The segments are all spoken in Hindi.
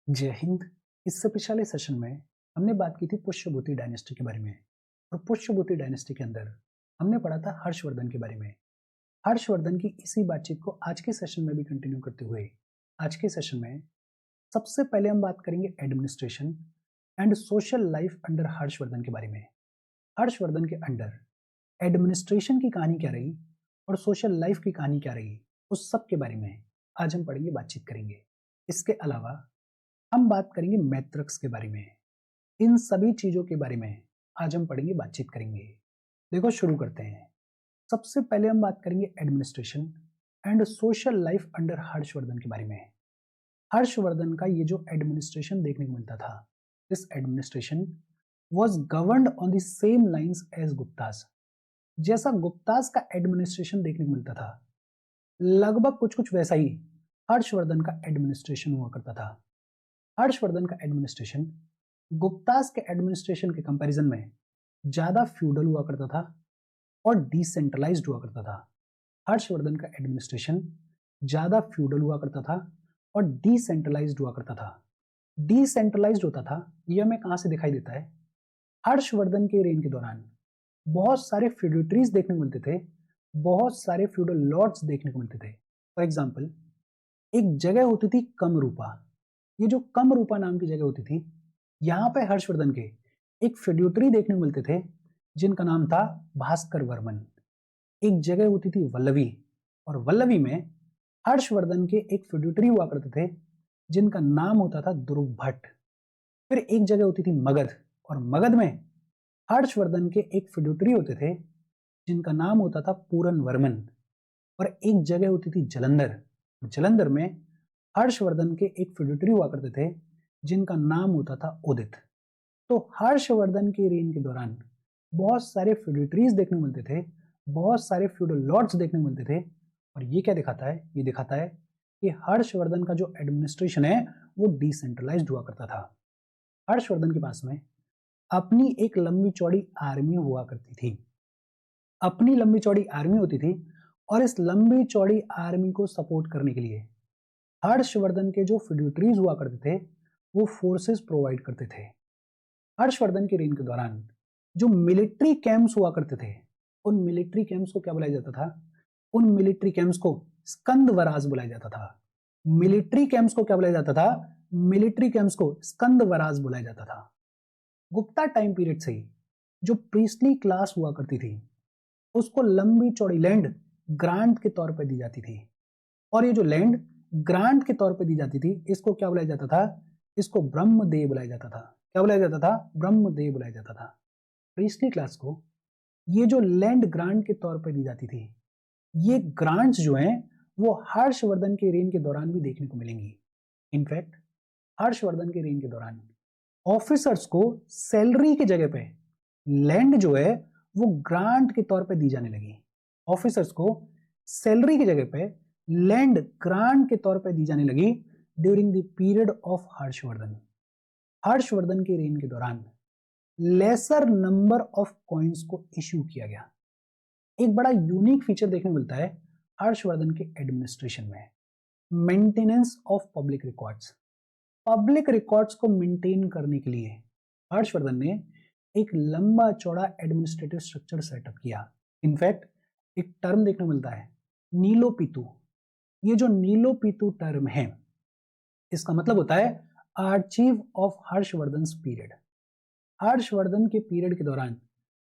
जय हिंद। इससे पिछले सेशन में हमने बात की थी पुष्यभूति डायनेस्टी के बारे में। और पुष्यभूति डायनेस्टी के अंदर हमने पढ़ा था हर्षवर्धन के बारे में। हर्षवर्धन की इसी बातचीत को आज के सेशन में भी कंटिन्यू करते हुए आज के सेशन में सबसे पहले हम बात करेंगे administration and social life under Harshvardhan के बारे में। हर्षवर्धन के अंडर एडमिनिस्ट्रेशन की कहानी क्या रही और सोशल लाइफ की कहानी क्या रही, उस सब के बारे में आज हम पढ़ेंगे, बातचीत करेंगे। इसके अलावा हम बात करेंगे मैट्रिक्स के बारे में। इन सभी चीजों के बारे में आज हम पढ़ेंगे, बातचीत करेंगे। देखो, शुरू करते हैं। सबसे पहले हम बात करेंगे administration and social life under Harshvardhan के बारे में। हर्षवर्धन का ये जो एडमिनिस्ट्रेशन देखने को मिलता था, this administration was governed on the same lines as Guptas. जैसा गुप्तास का एडमिनिस्ट्रेशन देखने को मिलता था, लगभग कुछ कुछ वैसा ही हर्षवर्धन का एडमिनिस्ट्रेशन हुआ करता था। हर्षवर्धन का एडमिनिस्ट्रेशन गुप्तास के एडमिनिस्ट्रेशन के कंपैरिजन में ज्यादा फ्यूडल हुआ करता था और डिसेंट्रलाइज्ड हुआ करता था। हर्षवर्धन का एडमिनिस्ट्रेशन ज्यादा फ्यूडल हुआ करता था और डिसेंट्रलाइज्ड हुआ करता था। डिसेंट्रलाइज्ड होता था, यह हमें कहां से दिखाई देता है? हर्षवर्धन के रेन के दौरान बहुत सारे फ्यूडिटरीज देखने को मिलते थे, बहुत सारे फ्यूडल लॉर्ड्स देखने को मिलते थे। फॉर एग्जाम्पल, एक जगह होती थी कमरूपा। ये जो कमरूपा नाम की जगह होती थी, यहाँ पे हर्षवर्धन के एक फ्यूडिटरी देखने को मिलते थे जिनका नाम था भास्कर वर्मन। एक जगह होती थी वल्लवी, और वल्लवी में हर्षवर्धन के एक फ्यूडिटरी हुआ करते थे जिनका नाम होता था ध्रुव भट्ट। फिर एक जगह होती थी मगध, और मगध में हर्षवर्धन के एक फ्यूडिटरी होते थे जिनका नाम होता था पूरन वर्मन। और एक जगह होती थी जलंधर, जलंधर में हर्षवर्धन के एक फ्यूडिटरी हुआ करते थे जिनका नाम होता था उदित। तो हर्षवर्धन के रेन के दौरान बहुत सारे फ्यूडिटरीज देखने को मिलते थे, बहुत सारे फ्यूडल लॉर्ड्स देखने को मिलते थे। और ये क्या दिखाता है? ये दिखाता है कि हर्षवर्धन का जो एडमिनिस्ट्रेशन है वो डिसेंट्रलाइज्ड हुआ करता था। हर्षवर्धन के पास में अपनी एक लंबी चौड़ी आर्मी हुआ करती थी। अपनी लंबी चौड़ी आर्मी होती थी, और इस लंबी चौड़ी आर्मी को सपोर्ट करने के लिए हर्षवर्धन के जो फ्यूडिटरीज हुआ करते थे वो फोर्सेस प्रोवाइड करते थे। हर्षवर्धन के रेन के दौरान जो मिलिट्री कैंप्स हुआ करते थे, उन मिलिट्री कैंप्स को क्या बुलाया जाता था? उन मिलिट्री कैंप्स को स्कंदवराज बुलाया जाता था। मिलिट्री कैंप्स को क्या बुलाया जाता था? मिलिट्री कैंप्स को स्कंदवराज बुलाया जाता था। गुप्ता टाइम पीरियड से ही जो प्रीस्टली क्लास हुआ करती थी, उसको लंबी चौड़ी लैंड ग्रांट के तौर पर दी जाती थी। और ये जो लैंड ग्रांट के तौर पर दी जाती थी, इसको क्या बुलाया जाता था? इसको ब्रह्मदेव बुलाया जाता था। क्या बुलाया जाता था? ब्रह्मदेव बुलाया जाता था। प्रीस्टली क्लास को ये जो लैंड ग्रांट के तौर पर दी जाती थी, ये ग्रांट्स जो हैं वो हर्षवर्धन के रेन के दौरान भी देखने को मिलेंगी। इनफैक्ट हर्षवर्धन के रेन के दौरान ऑफिसर्स को सैलरी की जगह पे लैंड जो है वो ग्रांट के तौर पे दी जाने लगी। ऑफिसर्स को सैलरी की जगह पे लैंड ग्रांट के तौर पे दी जाने लगी during the period of Harshvardhan. Harshvardhan के रेन के दौरान लेसर नंबर ऑफ कॉइन्स को इश्यू किया गया। एक बड़ा यूनिक फीचर देखने को मिलता है हर्षवर्धन के एडमिनिस्ट्रेशन में, maintenance of public records. Public records को मेंटेन करने के लिए हर्षवर्धन ने एक लंबा चौड़ा एडमिनिस्ट्रेटिव स्ट्रक्चर सेटअप किया। इनफैक्ट एक टर्म देखने को मिलता है नीलोपीतू। ये जो नीलोपीतू टर्म है, इसका मतलब होता है archive of Harshavardhan period. Harshvardhan के पीरियड के दौरान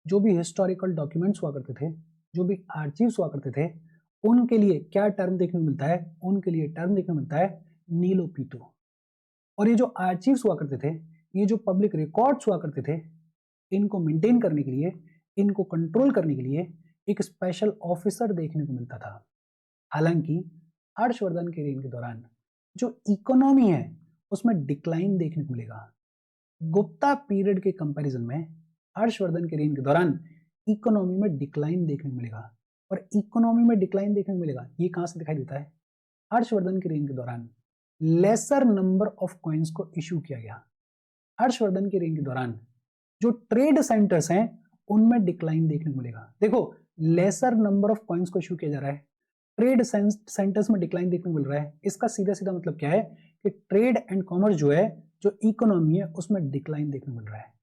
जो भी हिस्टोरिकल डॉक्यूमेंट्स हुआ करते थे, जो भी आर्चीव्स हुआ करते थे, उनके लिए क्या टर्म देखने को मिलता है? उनके लिए टर्म देखने को मिलता है नीलोपीतू। और ये जो आर्चीव्स हुआ करते थे, ये जो पब्लिक रिकॉर्ड्स हुआ करते थे, इनको मेंटेन करने के लिए, इनको कंट्रोल करने के लिए एक स्पेशल ऑफिसर देखने को मिलता था। हालांकि हर्षवर्धन के रेन के दौरान जो इकोनॉमी है उसमें डिक्लाइन देखने को मिलेगा। गुप्ता पीरियड के कंपैरिजन में हर्षवर्धन के रेन के दौरान इकोनॉमी में डिक्लाइन देखने को मिलेगा। और इकोनॉमी में डिक्लाइन देखने को मिलेगा, ये कहां से दिखाई देता है? हर्षवर्धन के रेन के दौरान लेसर नंबर ऑफ कॉइन्स को इश्यू किया गया। हर्षवर्धन के रेन के दौरान जो ट्रेड सेंटर्स हैं उनमें डिक्लाइन देखने को मिलेगा। देखो, लेसर नंबर ऑफ कॉइन्स को इश्यू किया जा रहा है, ट्रेड सेंटर्स में डिक्लाइन देखने को मिल रहा है। इसका सीधा सीधा मतलब क्या है कि ट्रेड एंड कॉमर्स जो है, जो इकोनॉमी है, उसमें डिक्लाइन देखने को मिल रहा है।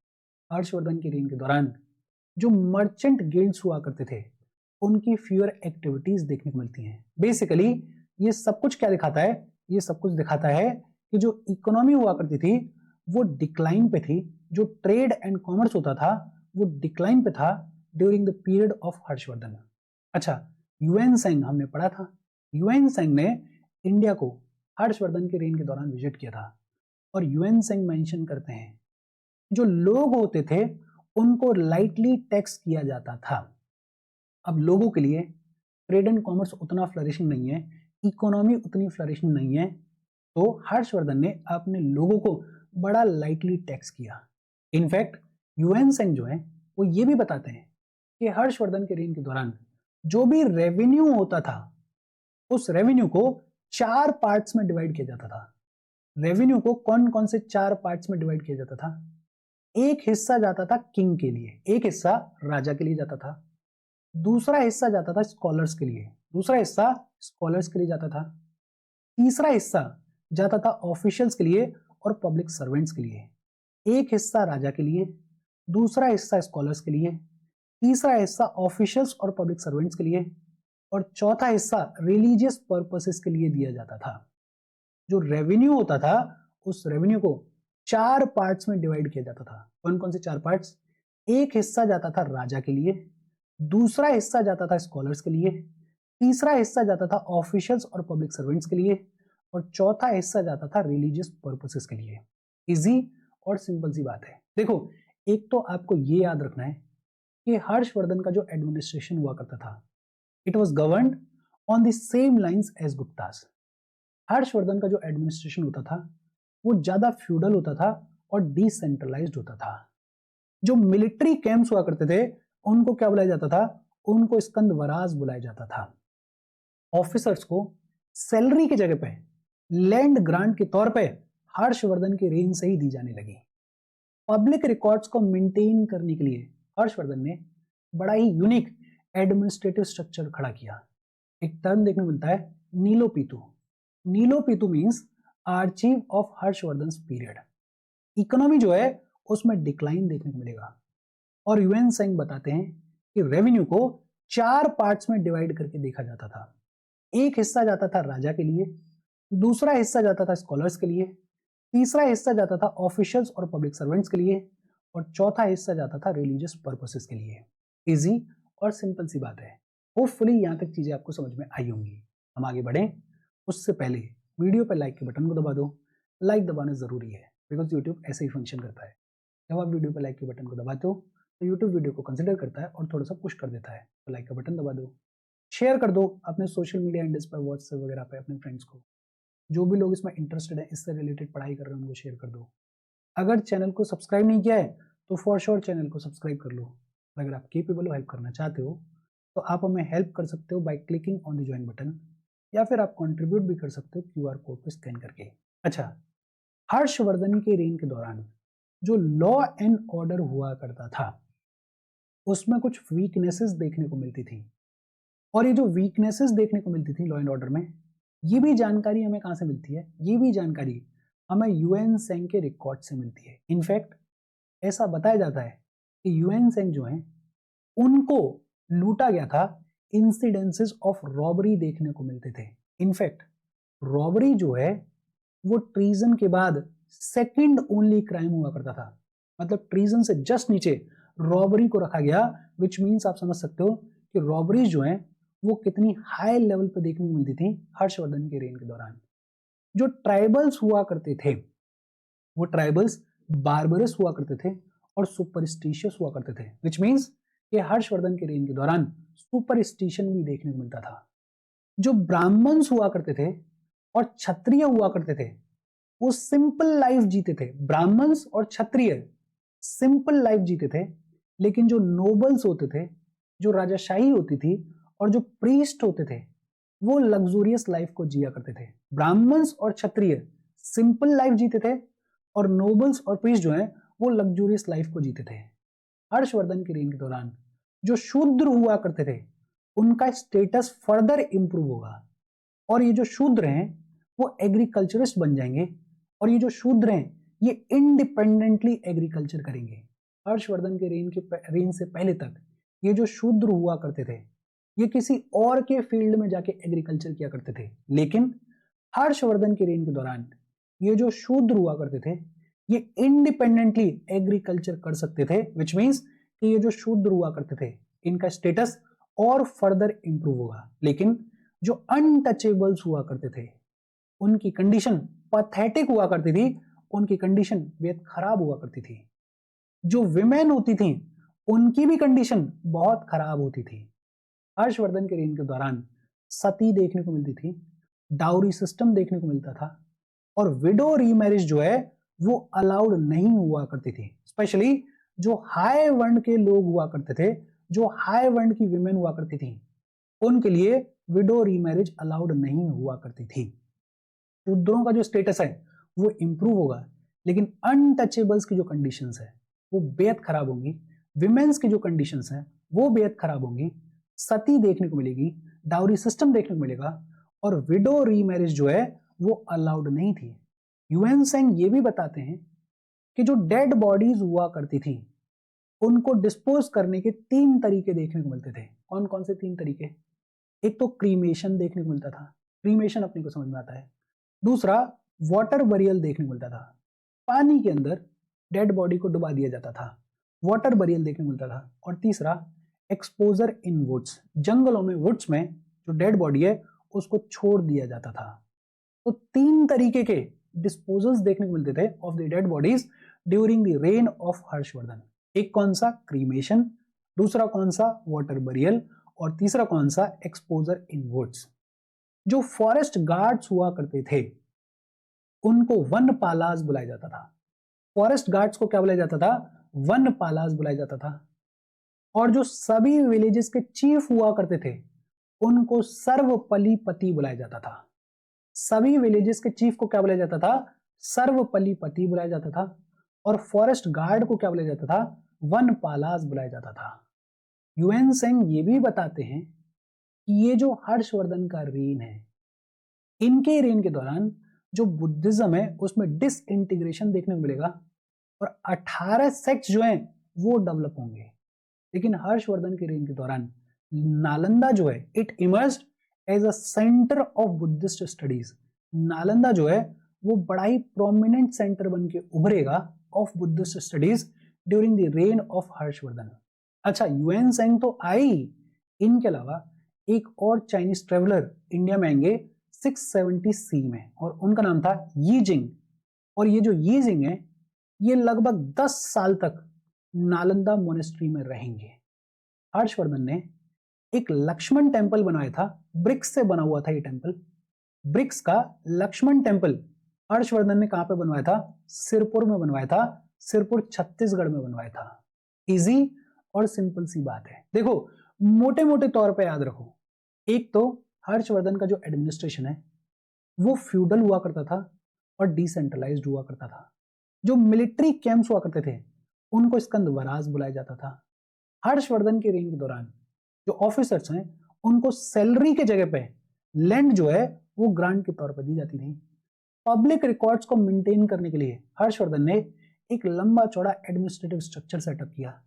हर्षवर्धन की रेन के दौरान जो मर्चेंट गिल्ड्स हुआ करते थे उनकी फ्यूअर एक्टिविटीज देखने को मिलती हैं। बेसिकली ये सब कुछ क्या दिखाता है? ये सब कुछ दिखाता है कि जो इकोनॉमी हुआ करती थी वो डिक्लाइन पे थी, जो ट्रेड एंड कॉमर्स होता था वो डिक्लाइन पे था during the period of Harshvardhan. अच्छा, यूएन सेंग हमने पढ़ा था, यूएन सेंग ने इंडिया को हर्षवर्धन के रेन के दौरान विजिट किया था और यूएन सेंग मेंशन करते हैं जो लोग होते थे उनको लाइटली टैक्स किया जाता था। अब लोगों के लिए ट्रेड एंड कॉमर्स उतना फ्लरिशिंग नहीं है, इकोनॉमी उतनी फ्लरिशिंग नहीं है, तो हर्षवर्धन ने अपने लोगों को बड़ा लाइटली टैक्स किया। इनफैक्ट यूएन सेंग जो है वो ये भी बताते हैं कि हर्षवर्धन के रेन के दौरान जो भी रेवेन्यू होता था उस रेवेन्यू को 4 पार्ट्स में डिवाइड किया जाता था। रेवेन्यू को कौन कौन से 4 पार्ट्स में डिवाइड किया जाता था? एक हिस्सा जाता था किंग के लिए, एक हिस्सा राजा के लिए जाता था, दूसरा हिस्सा जाता था स्कॉलर्स के लिए, दूसरा हिस्सा स्कॉलर्स के लिए जाता था, तीसरा हिस्सा जाता था ऑफिशियल्स के लिए और पब्लिक सर्वेंट्स के लिए, एक हिस्सा राजा के लिए, दूसरा हिस्सा स्कॉलर्स के लिए, तीसरा हिस्सा ऑफिशियल्स और पब्लिक सर्वेंट्स के लिए और चौथा हिस्सा रिलीजियस पर्पसेस के लिए दिया जाता था। जो रेवेन्यू होता था उस रेवेन्यू को 4 पार्ट्स में डिवाइड किया जाता था। कौन कौन से 4 पार्ट्स? एक हिस्सा जाता था राजा के लिए, दूसरा हिस्सा जाता था स्कॉलर्स के लिए, तीसरा हिस्सा जाता था ऑफिशियल्स और पब्लिक सर्वेंट्स के लिए और चौथा हिस्सा जाता था रिलीजियस पर्पसेस के लिए। इजी और सिंपल सी बात है। देखो, एक तो आपको ये याद रखना है कि हर्षवर्धन का जो एडमिनिस्ट्रेशन हुआ करता था it was governed on the same lines as Guptas. Harshavardhan का जो एडमिनिस्ट्रेशन होता था वो ज्यादा फ्यूडल होता था और डिसेंट्रलाइज्ड होता था। जो मिलिट्री कैंप्स हुआ करते थे उनको क्या बुलाया जाता था? उनको स्कंदवराज बुलाया जाता था। ऑफिसर्स को सैलरी की जगह पे लैंड ग्रांट के तौर पे हर्षवर्धन की रेंज से ही दी जाने लगी। पब्लिक रिकॉर्ड्स को मेंटेन करने के लिए हर्षवर्धन ने बड़ा ही यूनिक एडमिनिस्ट्रेटिव स्ट्रक्चर खड़ा किया। एक टर्म देखने को मिलता है Nilopitu. Nilopitu means archive of Harshavardhan period. Economy जो है उसमें डिक्लाइन देखने को मिलेगा और यूएन सेंग बताते हैं कि रेवेन्यू को 4 पार्ट्स में डिवाइड करके देखा जाता था। एक हिस्सा जाता था राजा के लिए, दूसरा हिस्सा जाता था स्कॉलर्स के लिए, तीसरा हिस्सा जाता था ऑफिशियल्स और पब्लिक सर्वेंट्स के लिए और चौथा हिस्सा जाता था रिलीजियस पर्पसेस के लिए। इजी और सिंपल सी बात है। होपफुली यहाँ तक चीजें आपको समझ में आई होंगी। हम आगे बढ़ें उससे पहले वीडियो पर लाइक के बटन को दबा दो। लाइक दबाना जरूरी है बिकॉज यूट्यूब ऐसे ही फंक्शन करता है। जब आप वीडियो पर लाइक के बटन को दबाते हो तो यूट्यूब वीडियो को कंसिडर करता है और थोड़ा सा पुश कर देता है। तो लाइक का बटन दबा दो, शेयर कर दो अपने सोशल मीडिया हैंडल्स पर, व्हाट्सएप वगैरह पे अपने फ्रेंड्स को। जो भी लोग इसमें इंटरेस्टेड है, इससे रिलेटेड पढ़ाई कर रहे हैं, उनको शेयर कर दो। अगर चैनल को सब्सक्राइब नहीं किया है तो फॉर श्योर चैनल को सब्सक्राइब कर लो। अगर आप केपेबल हो, हेल्प करना चाहते हो तो आप हमें हेल्प कर सकते हो by clicking on the join button या फिर आप कंट्रीब्यूट भी कर सकते हो क्यूआर कोड को स्कैन करके। अच्छा, हर्षवर्धन के रेन के दौरान जो लॉ एंड ऑर्डर हुआ करता था उसमें कुछ वीकनेसेस देखने को मिलती थी और ये जो वीकनेसेस देखने को मिलती थी लॉ एंड ऑर्डर में, ये भी जानकारी हमें कहाँ से मिलती है? ये भी जानकारी हमें यूएन सेंग के रिकॉर्ड से मिलती है। इनफैक्ट ऐसा बताया जाता है कि यूएन सेंग जो है उनको लूटा गया था, इंसिडेंसेस ऑफ रॉबरी देखने को मिलते थे। इनफैक्ट रॉबरी जो है वो ट्रीजन के बाद सेकंड ओनली क्राइम हुआ करता था। मतलब ट्रीजन से जस्ट नीचे रॉबरी को रखा गया, विच मीन्स आप समझ सकते हो कि रॉबरीज जो है वो कितनी हाई लेवल पे देखने को मिलती थी हर्षवर्धन के रेन के दौरान। जो ट्राइबल्स हुआ करते थे वो ट्राइबल्स बार्बरस हुआ करते थे और सुपरस्टिशियस हुआ करते थे, विच मीन्स कि हर्षवर्धन के रेन के दौरान सुपरस्टिशन भी देखने को मिलता था। जो ब्राह्मण्स हुआ करते थे और क्षत्रिय हुआ करते थे वो सिंपल लाइफ जीते थे। ब्राह्मण्स और क्षत्रिय सिंपल लाइफ जीते थे, लेकिन जो नोबल्स होते थे, जो राजाशाही होती थी और जो प्रीस्ट होते थे वो लग्जूरियस लाइफ को जिया करते थे। ब्राह्मण्स और क्षत्रिय सिंपल लाइफ जीते थे और नोबल्स और प्रीस्ट जो है वो लग्जूरियस लाइफ को जीते थे। हर्षवर्धन के रेन के दौरान जो शूद्र हुआ करते थे उनका स्टेटस फर्दर इंप्रूव होगा और ये जो शूद्र हैं वो एग्रीकल्चरिस्ट बन जाएंगे और ये जो शूद्र हैं ये इंडिपेंडेंटली एग्रीकल्चर करेंगे। हर्षवर्धन के रेन से पहले तक ये जो शूद्र हुआ करते थे ये किसी और के फील्ड में जाके एग्रीकल्चर किया करते थे, लेकिन हर्षवर्धन के रेन के दौरान ये जो शूद्र हुआ करते थे ये इंडिपेंडेंटली एग्रीकल्चर कर सकते थे, विच मीन्स कि ये जो शूद्र हुआ करते थे इनका स्टेटस और फर्दर इंप्रूव होगा। लेकिन जो अनटचेबल्स हुआ करते थे उनकी कंडीशन पैथेटिक हुआ करती थी, उनकी कंडीशन बेहद खराब हुआ करती थी। जो विमेन होती थी उनकी भी कंडीशन बहुत खराब होती थी। हर्षवर्धन के रेन के दौरान सती देखने को मिलती थी, डाउरी सिस्टम देखने को मिलता था और विडो रीमैरिज जो है वो अलाउड नहीं हुआ करती थी। स्पेशली जो हाई वर्ण के लोग हुआ करते थे, जो हाई वर्ण की विमेन हुआ करती थी, उनके लिए विडो रीमैरिज अलाउड नहीं हुआ करती थी। शूद्रों का जो स्टेटस है वो इंप्रूव होगा, लेकिन अनटचेबल्स की जो कंडीशंस है वो बेहद खराब होंगी, विमेन्स की जो कंडीशंस है वो बेहद खराब होंगी, सती देखने को मिलेगी, डाउरी सिस्टम देखने को मिलेगा और विडो रीमैरिज जो है वो अलाउड नहीं थी। यूएन सेंग ये भी बताते हैं कि जो डेड बॉडीज हुआ करती थी उनको डिस्पोज करने के 3 तरीके देखने को मिलते थे। कौन कौन से 3 तरीके? एक तो क्रीमेशन देखने को मिलता था, क्रीमेशन अपने को समझ में आता है। दूसरा वाटर बरियल देखने को मिलता था, पानी के अंदर डेड बॉडी को डुबा दिया जाता था, वाटर बरियल देखने को मिलता था। और तीसरा एक्सपोजर इन वुड्स, जंगलों में वुड्स में जो डेड बॉडी है उसको छोड़ दिया जाता था। तो 3 तरीके के डिस्पोजल्स देखने को मिलते थे of the dead bodies during the rain of Harshvardhan. एक कौन सा? क्रीमेशन, दूसरा कौन सा? वाटर बरियल और तीसरा कौन सा? Exposure in woods. जो फॉरेस्ट गार्ड्स हुआ करते थे उनको वनपालाज बुलाया जाता था। फॉरेस्ट गार्ड्स को क्या बुलाया जाता था? वनपालाज बुलाया जाता था। और जो सभी विलेजेस के चीफ हुआ करते थे उनको सर्वपलीपति बुलाया जाता था। सभी विलेजेस के चीफ को क्या बुलाया जाता था? सर्वपलीपति बुलाया जाता था। और फॉरेस्ट गार्ड को क्या बुलाया जाता था? वनपालाज बुलाया जाता था। यूएन सेंग ये भी बताते हैं कि ये जो हर्षवर्धन का रेन है, इनके रेन के दौरान जो बुद्धिज्म है उसमें डिसइंटीग्रेशन देखने को मिलेगा और 18 सेक्ट्स जो हैं वो डेवलप होंगे। लेकिन हर्षवर्धन के रेन के दौरान नालंदा जो है it emerged as a centre of Buddhist studies. Nalanda जो है वो बड़ा ही प्रोमिनेंट सेंटर बन के उभरेगा of Buddhist studies during the rain of Harshvardhan. अच्छा, यूएन सेंग तो आई, इनके अलावा एक और चाइनीज ट्रेवलर इंडिया में आएंगे 670 सी में और उनका नाम था यी जिंग। और ये जो यी जिंग है ये लगभग 10 साल तक नालंदा मोनेस्ट्री में रहेंगे। हर्षवर्धन ने एक लक्ष्मण टेम्पल बनवाया था, ब्रिक्स से बना हुआ था ये टेम्पल। ब्रिक्स का लक्ष्मण टेम्पल हर्षवर्धन ने कहां पे बनवाया था? सिरपुर में बनवाया था, सिरपुर छत्तीसगढ़ में बनवाया था। इजी और सिंपल सी बात है। देखो, मोटे मोटे तौर पे याद रखो, एक तो हर्षवर्धन का जो एडमिनिस्ट्रेशन है वो फ्यूडल हुआ करता था और डिसेंट्रलाइज्ड हुआ करता था। जो मिलिट्री कैंप्स हुआ करते थे उनको स्कंदवराज बुलाया जाता था। हर्षवर्धन के रेन के दौरान जो ऑफिसर्स हैं उनको सैलरी के जगह पे लैंड जो है वो ग्रांट के तौर पर दी जाती थी। पब्लिक रिकॉर्ड्स को मेंटेन करने के लिए हर्षवर्धन ने एक लंबा चौड़ा एडमिनिस्ट्रेटिव स्ट्रक्चर सेटअप किया।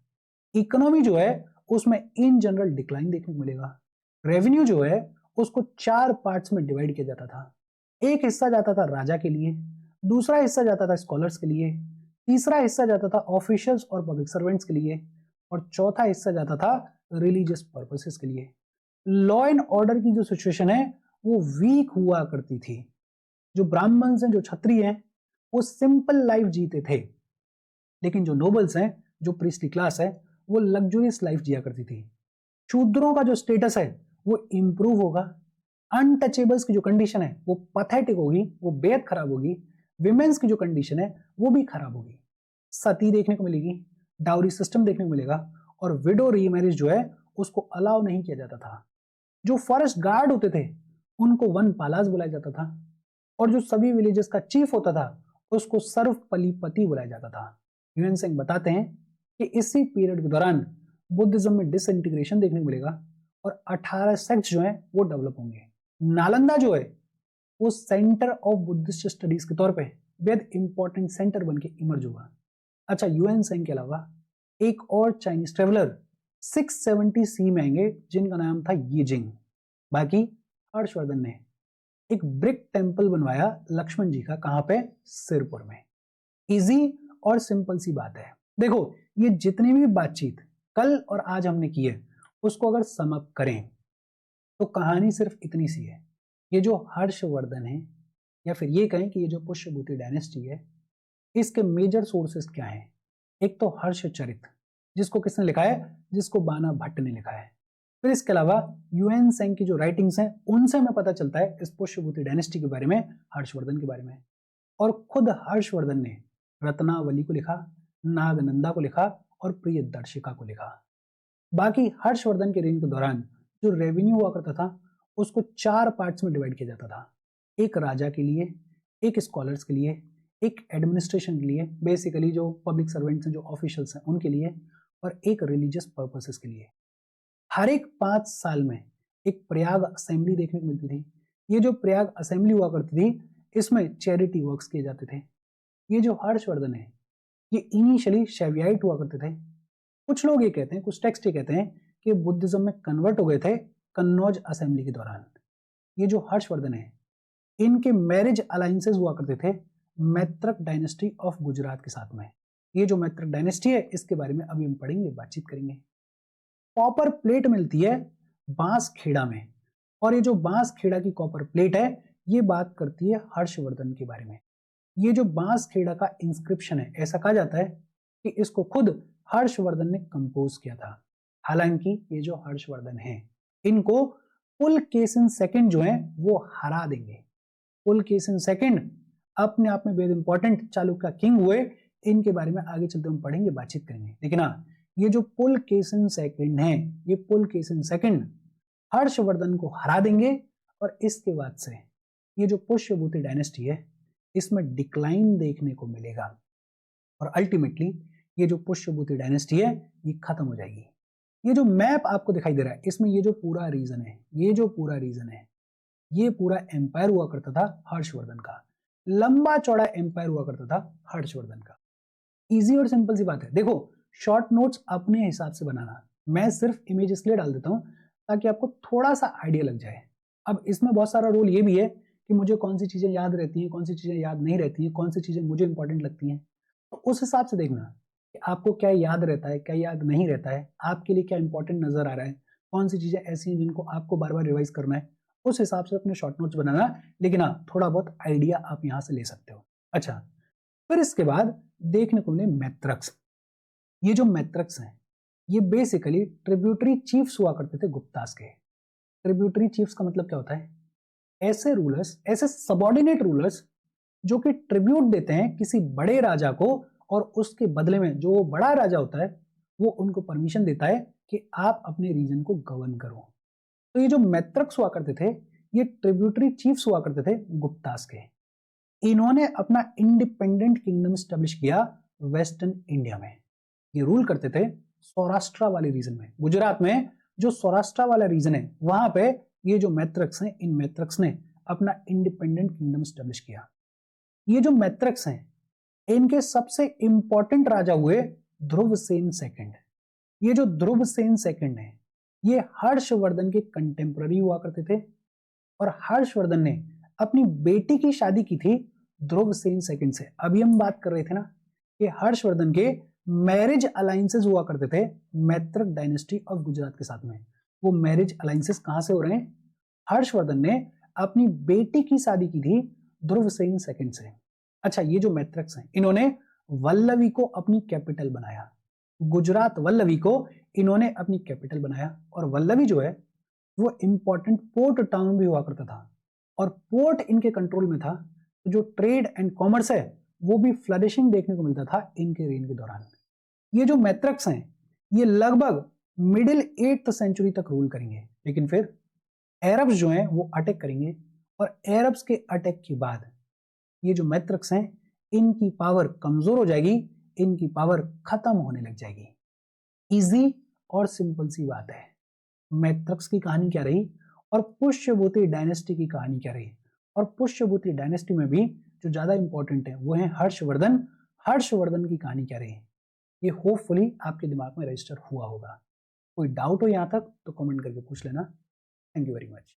इकोनॉमी जो है उसमें इन जनरल डिक्लाइन देखने को मिलेगा। रेवेन्यू जो है उसको 4 पार्ट्स में डिवाइड किया जाता था। एक हिस्सा जाता था राजा के लिए, दूसरा हिस्सा जाता था स्कॉलर्स के लिए, तीसरा हिस्सा जाता था ऑफिशियल्स और पब्लिक सर्वेंट्स के लिए और चौथा हिस्सा जाता था रिलीजियस पर्पसेस के लिए। लॉ एंड ऑर्डर की जो सिचुएशन है वो वीक हुआ करती थी। जो ब्राह्मण्स हैं, जो क्षत्रिय हैं, वो सिंपल लाइफ जीते थे, लेकिन जो नोबल्स हैं, जो प्रीस्टली क्लास है, वो लग्जूरियस लाइफ जिया करती थी। शूद्रों का जो स्टेटस है वो इंप्रूव होगा। अनटचेबल्स की जो कंडीशन है वो पैथेटिक होगी, वो बेहद खराब होगी। विमेन्स की जो कंडीशन है वो भी खराब होगी। सती देखने को मिलेगी, डाउरी सिस्टम देखने को मिलेगा और विडो रीमैरिज जो है उसको अलाउ नहीं किया जाता था। जो फॉरेस्ट गार्ड होते थे उनको वनपालाज बुलाया जाता था और जो सभी विलेजेस का चीफ होता था उसको सर्वपलीपति बुलाया जाता था। यूएन सेंग बताते हैं कि इसी पीरियड के दौरान बुद्धिज्म में डिसइंटीग्रेशन देखने को मिलेगा और 18 सेक्ट्स जो हैं वो डेवलप होंगे। नालंदा जो है वो सेंटर ऑफ बुद्धिस्ट स्टडीज के तौर पे बेहद इंपॉर्टेंट सेंटर बन के इमर्ज हुआ। अच्छा, यूएन सेंग के अलावा एक और चाइनीज ट्रेवलर 670 सी में आएंगे जिनका नाम था ये जिंग। बाकी हर्षवर्धन ने एक ब्रिक टेम्पल बनवाया लक्ष्मण जी का, कहां पे? सिरपुर में। इजी और सिंपल सी बात है। देखो, ये जितनी भी बातचीत कल और आज हमने की है उसको अगर सम अप करें तो कहानी सिर्फ इतनी सी है। ये जो हर्षवर्धन है, या फिर ये कहें कि ये जो पुष्यभूति डायनेस्टी है, इसके मेजर सोर्सेस क्या हैं? एक तो हर्षचरित, जिसको किसने लिखा है? जिसको बाना भट्ट ने लिखा है। फिर इसके अलावा यूएन सेंग की जो राइटिंग्स हैं उनसे हमें पता चलता है इस पुष्यभूति डायनेस्टी के बारे में, हर्षवर्धन के बारे में। और खुद हर्षवर्धन ने रत्नावली को लिखा, नागनंदा को लिखा और प्रियदर्शिका को लिखा। बाकी हर्षवर्धन के रेन के दौरान जो रेवेन्यू हुआ करता था उसको 4 पार्ट्स में डिवाइड किया जाता था। एक राजा के लिए, एक स्कॉलर्स के लिए, एक एडमिनिस्ट्रेशन के लिए, बेसिकली जो पब्लिक सर्वेंट्स हैं, जो ऑफिशियल्स हैं उनके लिए, और एक रिलीजियस पर्पसेस के लिए। हर एक 5 साल में एक प्रयाग असेंबली देखने को मिलती थी। ये जो प्रयाग असेंबली हुआ करती थी, इसमें चैरिटी वर्क्स किए जाते थे। ये जो हर्षवर्धन है, ये इनिशियली शैवियाइट हुआ करते थे। कुछ लोग ये कहते हैं, कुछ टेक्स्ट ये कहते हैं कि बुद्धिज्म में कन्वर्ट हो गए थे कन्नौज असेंबली के दौरान। ये जो हर्षवर्धन है, इनके मैरिज अलायंसेस हुआ करते थे मैत्रक डायनेस्टी ऑफ गुजरात के साथ में। ये जो मैत्रक डायनेस्टी है, इसके बारे में अभी हम पढ़ेंगे, बातचीत करेंगे। कॉपर प्लेट मिलती है बांस खेड़ा में, और ये जो बांस खेड़ा की कॉपर प्लेट है, ये बात करती है हर्षवर्धन के बारे में। ये जो बांस खेड़ा का इंस्क्रिप्शन है, ऐसा कहा जाता है कि इसको खुद हर्षवर्धन ने कंपोज किया था। हालांकि ये जो हर्षवर्धन है, इनको पुलकेशिन सेकंड जो है वो हरा देंगे। पुलकेशिन सेकंड अपने आप में बेहद इंपॉर्टेंट चालुक्य किंग हुए, इनके बारे में आगे चलते हम पढ़ेंगे, बातचीत करेंगे। लेकिन हाँ, ये जो पुलकेशिन सेकंड है, ये पुलकेशिन सेकंड हर्षवर्धन को हरा देंगे, और इसके बाद से ये जो पुष्यभूति डायनेस्टी है, इसमें डिक्लाइन देखने को मिलेगा, और अल्टीमेटली ये जो पुष्यभूति डायनेस्टी है ये खत्म हो जाएगी। ये जो मैप आपको दिखाई दे रहा है, इसमें ये जो पूरा रीजन है, ये जो पूरा रीजन है, ये पूरा एम्पायर हुआ करता था हर्षवर्धन का। लंबा चौड़ा एम्पायर हुआ करता था हर्षवर्धन का। इजी और सिंपल सी बात है। देखो, शॉर्ट नोट्स अपने हिसाब से बनाना, मैं सिर्फ इमेज इसलिए डाल देता हूं ताकि आपको थोड़ा सा आइडिया लग जाए। अब इसमें बहुत सारा रोल ये भी है कि मुझे कौन सी चीजें याद रहती हैं, कौन सी चीजें याद नहीं रहती हैं, कौन सी चीजें मुझे इंपॉर्टेंट लगती हैं। तो उस हिसाब से देखना कि आपको क्या याद रहता है, क्या याद नहीं रहता है, आपके लिए क्या इंपॉर्टेंट नजर आ रहा है, कौन सी चीजें ऐसी हैं जिनको आपको बार बार रिवाइज करना है, उस हिसाब से अपने शॉर्ट नोट्स बनाना। लेकिन हाँ, थोड़ा बहुत आइडिया आप यहाँ से ले सकते हो। अच्छा, फिर इसके बाद देखने को मिले मैत्रक्स। ये जो मैत्रक्स हैं, ये बेसिकली ट्रिब्यूटरी चीफ्स हुआ करते थे गुप्तास के। ट्रिब्यूटरी चीफ्स का मतलब क्या होता है? ऐसे रूलर्स, ऐसे सबऑर्डिनेट रूलर्स जो कि ट्रिब्यूट देते हैं किसी बड़े राजा को, और उसके बदले में जो बड़ा राजा होता है वो उनको परमिशन देता है कि आप अपने रीजन को गवर्न करो। तो ये जो मैत्रक्स हुआ करते थे, ये ट्रिब्यूटरी चीफ्स हुआ करते थे गुप्तास के। इन्होंने अपना इंडिपेंडेंट किंगडम स्टैब्लिश किया वेस्टर्न इंडिया में। ये रूल करते थे सौराष्ट्र वाले रीजन में। गुजरात में जो सौराष्ट्र वाला रीजन है, वहां पे ये जो मैत्रक्स हैं, इन मैत्रक्स ने अपना इंडिपेंडेंट किंगडम स्टैब्लिश किया। ये जो मैत्रक्स हैं, इनके सबसे इंपॉर्टेंट राजा हुए ध्रुवसेन सेकंड। ये जो ध्रुवसेन सेकंड है, ये हर्षवर्धन के कंटेम्पररी हुआ करते थे, और हर्षवर्धन ने अपनी बेटी की शादी की थी ध्रुवसेन सेकंड से। अभी हम बात कर रहे थे ना कि हर्षवर्धन के मैरिज अलायंसेस हुआ करते थे मैत्रक डायनेस्टी ऑफ गुजरात के साथ में। वो मैरिज अलायंसेस कहां से हो रहे हैं? हर्षवर्धन ने अपनी बेटी की शादी की थी ध्रुवसेन सेकंड से। अच्छा, ये जो मैत्रक्स हैं, इन्होंने वल्लवी को अपनी कैपिटल बनाया। गुजरात वल्लवी को इन्होंने अपनी कैपिटल बनाया, और वल्लवी जो है वो इंपॉर्टेंट पोर्ट टाउन भी हुआ करता था, और पोर्ट इनके कंट्रोल में था। तो जो ट्रेड एंड कॉमर्स है वो भी फ्लरिशिंग देखने को मिलता था इनके रेन के दौरान। ये जो मैत्रक्स हैं, ये लगभग मिडिल 8th सेंचुरी तक रूल करेंगे, लेकिन फिर अरब्स जो हैं वो अटैक करेंगे, और अरब्स के अटैक के बाद ये जो मैत्रक्स हैं, इनकी पावर कमजोर हो जाएगी, इनकी पावर खत्म होने लग जाएगी। इजी और सिंपल सी बात है। मैत्रक्स की कहानी क्या रही और पुष्यभूति डायनेस्टी की कहानी क्या रही, और पुष्यभूति डायनेस्टी में भी जो ज़्यादा इंपॉर्टेंट है वो है हर्षवर्धन। हर्षवर्धन की कहानी क्या रही, ये होपफुली आपके दिमाग में रजिस्टर हुआ होगा। कोई डाउट हो यहाँ तक तो कमेंट करके पूछ लेना। Thank you very much.